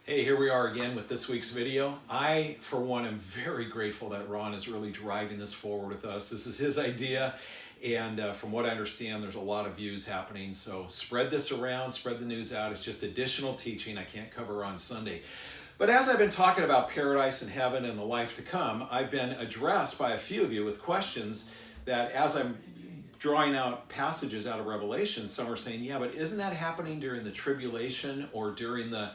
Hey, here we are again with this week's video. I, for one, am very grateful that Ron is really driving this forward with us. This is his idea, and from what I understand, there's a lot of views happening. So spread this around, spread the news out. It's just additional teaching I can't cover on Sunday. But as I've been talking about paradise and heaven and the life to come, I've been addressed by a few of you with questions that as I'm drawing out passages out of Revelation, some are saying, yeah, but isn't that happening during the tribulation or during the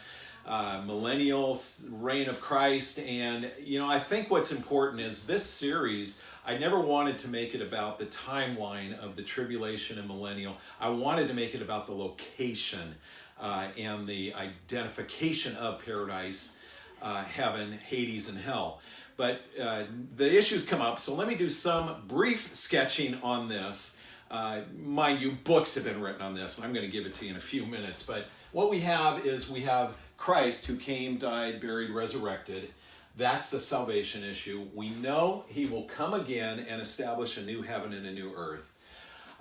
millennial reign of Christ? And I think what's important is this series, I never wanted to make it about the timeline of the tribulation and millennial. I wanted to make it about the location and the identification of paradise, heaven, Hades, and hell. But the issues come up, so let me do some brief sketching on this. Mind you, books have been written on this, and I'm going to give it to you in a few minutes. But what we have is we have Christ who came, died, buried, resurrected. That's the salvation issue. We know he will come again and establish a new heaven and a new earth.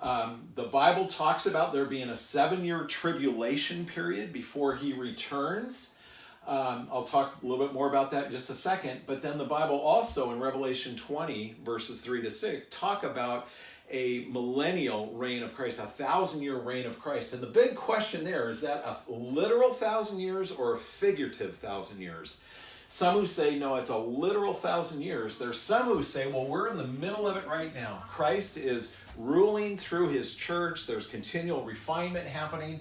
The Bible talks about there being a 7-year tribulation period before he returns. I'll talk a little bit more about that in just a second. But then the Bible also in Revelation 20, verses 3 to 6, talk about a millennial reign of Christ, a 1,000-year reign of Christ. And the big question there, is that a literal 1,000 years or a figurative 1,000 years? Some who say, no, it's a literal 1,000 years. There's some who say, well, we're in the middle of it right now. Christ is ruling through his church. There's continual refinement happening.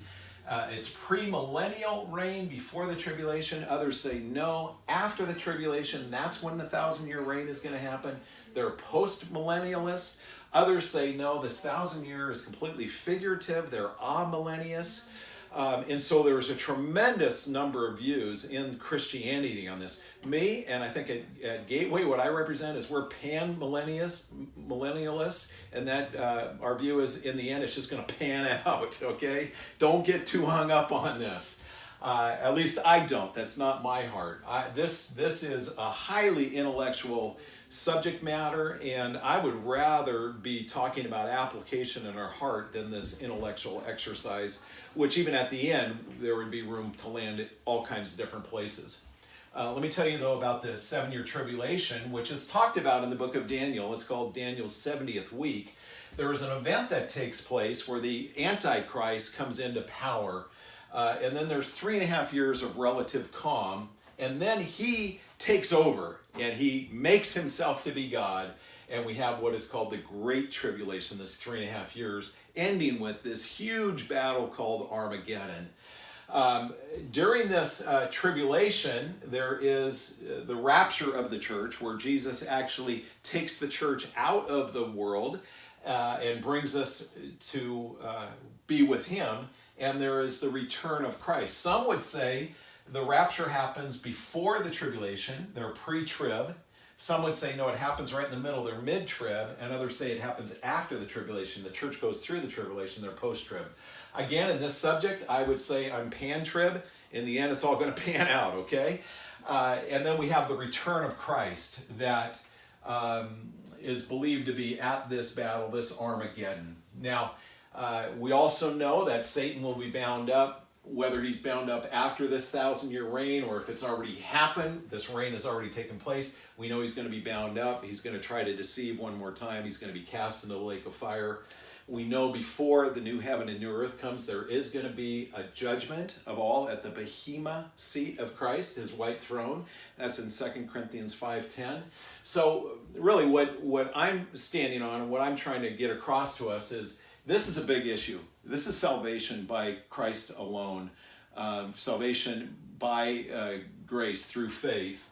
It's pre-millennial reign before the tribulation. Others say, no, after the tribulation, that's when the 1,000-year reign is going to happen. They're post-millennialists. Others say, no, this 1,000-year is completely figurative. They're amillennialists. And so there's a tremendous number of views in Christianity on this. Me, and I think at Gateway, what I represent is we're pan-millennialists, and that our view is, in the end, it's just going to pan out, okay? Don't get too hung up on this. At least I don't. That's not my heart. This is a highly intellectual subject matter, and I would rather be talking about application in our heart than this intellectual exercise, which even at the end, there would be room to land at all kinds of different places. Let me tell you, though, about the 7-year tribulation, which is talked about in the book of Daniel. It's called Daniel's 70th week. There is an event that takes place where the Antichrist comes into power, and then there's 3.5 years of relative calm, and then he takes over, and he makes himself to be God, and we have what is called the Great Tribulation, this 3.5 years, ending with this huge battle called Armageddon. During this tribulation, there is the rapture of the church, where Jesus actually takes the church out of the world and brings us to be with him, and there is the return of Christ. Some would say the rapture happens before the tribulation. They're pre-trib. Some would say, no, it happens right in the middle. They're mid-trib. And others say it happens after the tribulation. The church goes through the tribulation. They're post-trib. Again, in this subject, I would say I'm pan-trib. In the end, it's all going to pan out, okay? And then we have the return of Christ that is believed to be at this battle, this Armageddon. Now, we also know that Satan will be bound up. Whether he's bound up after this 1,000-year reign or if it's already happened, this reign has already taken place, we know he's going to be bound up. He's going to try to deceive one more time. He's going to be cast into the lake of fire. We know before the new heaven and new earth comes, there is going to be a judgment of all at the Bema seat of Christ, his white throne. That's in 2 Corinthians 5:10. So really what I'm standing on and what I'm trying to get across to us is this is a big issue. This is salvation by Christ alone, salvation by grace through faith.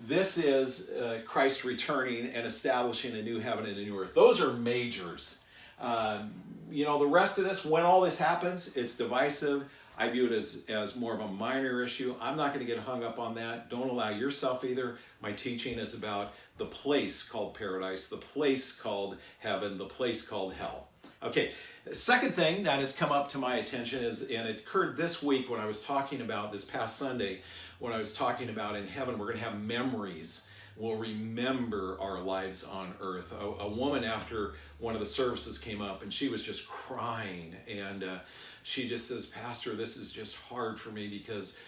This is Christ returning and establishing a new heaven and a new earth. Those are majors. The rest of this, when all this happens, it's divisive. I view it as more of a minor issue. I'm not going to get hung up on that. Don't allow yourself either. My teaching is about the place called paradise, the place called heaven, the place called hell. Okay, the second thing that has come up to my attention is, and it occurred this week when I was talking about, this past Sunday, when I was talking about in heaven, we're going to have memories. We'll remember our lives on earth. A woman after one of the services came up and she was just crying, and She just says, Pastor, this is just hard for me because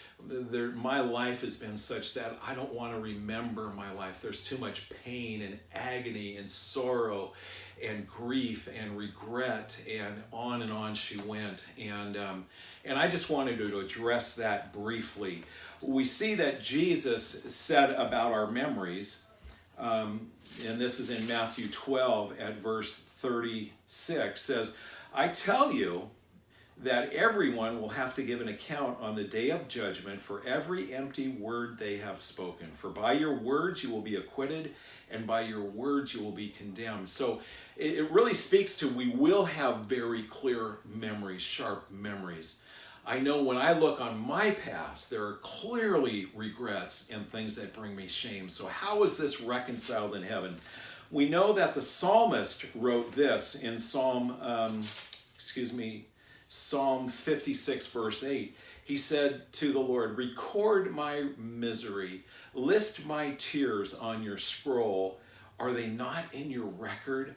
my life has been such that I don't want to remember my life. There's too much pain and agony and sorrow and grief and regret, and on she went. And I just wanted to address that briefly. We see that Jesus said about our memories, and this is in Matthew 12 at verse 36, says, I tell you that everyone will have to give an account on the day of judgment for every empty word they have spoken. For by your words you will be acquitted, and by your words you will be condemned. So it really speaks to, we will have very clear memories, sharp memories. I know when I look on my past, there are clearly regrets and things that bring me shame. So how is this reconciled in heaven? We know that the psalmist wrote this in Psalm 56 verse 8. He said to the Lord, record my misery, list my tears on your scroll. Are they not in your record?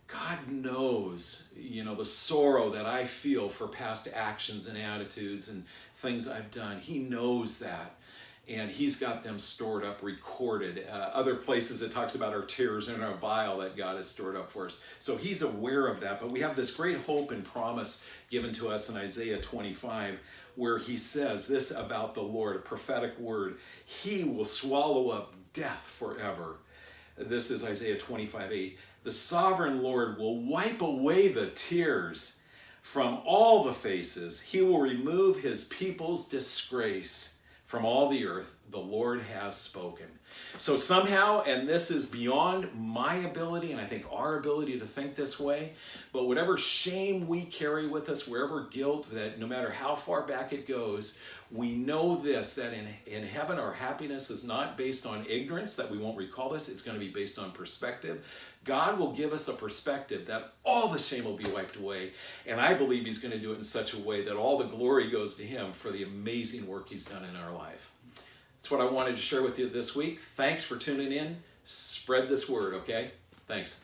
God knows, the sorrow that I feel for past actions and attitudes and things I've done. He knows that. And he's got them stored up, recorded. Other places it talks about our tears in our vial that God has stored up for us. So he's aware of that. But we have this great hope and promise given to us in Isaiah 25, where he says this about the Lord, a prophetic word. He will swallow up death forever. This is Isaiah 25:8. The sovereign Lord will wipe away the tears from all the faces. He will remove his people's disgrace from all the earth. The Lord has spoken. So somehow, and this is beyond my ability, and I think our ability to think this way, but whatever shame we carry with us, wherever guilt, that no matter how far back it goes, we know this, that in heaven our happiness is not based on ignorance, that we won't recall this. It's going to be based on perspective. God will give us a perspective that all the shame will be wiped away, and I believe he's going to do it in such a way that all the glory goes to him for the amazing work he's done in our life. That's what I wanted to share with you this week. Thanks for tuning in. Spread this word, okay? Thanks.